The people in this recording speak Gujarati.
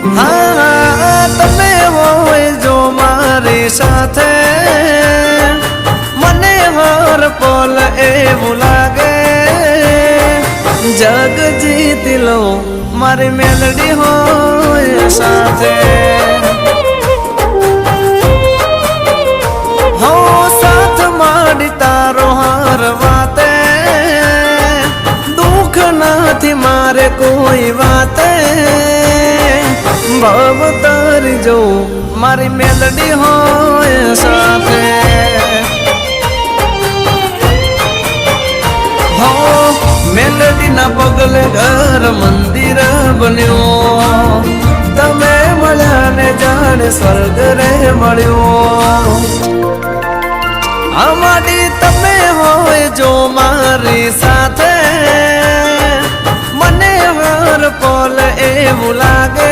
હા તમે હોય જો મારી સાથે મને હર પલ એવું લાગે જગ જીતી લો મારી મેલડી હોય સાથે હો સાથ માંડી તારો હર વાતે દુઃખ નથી મારે કોઈ વાતે ભાવ તારી જો મારી મેલડી હોય સાથે હો મેલડી ના પગલે ઘર મંદિર બન્યો તમે મળ્યા ને જાણે સ્વર્ગ રે મળ્યો અમારી તમે હોય જો મારી સાથે મને હર પલ એવું લાગે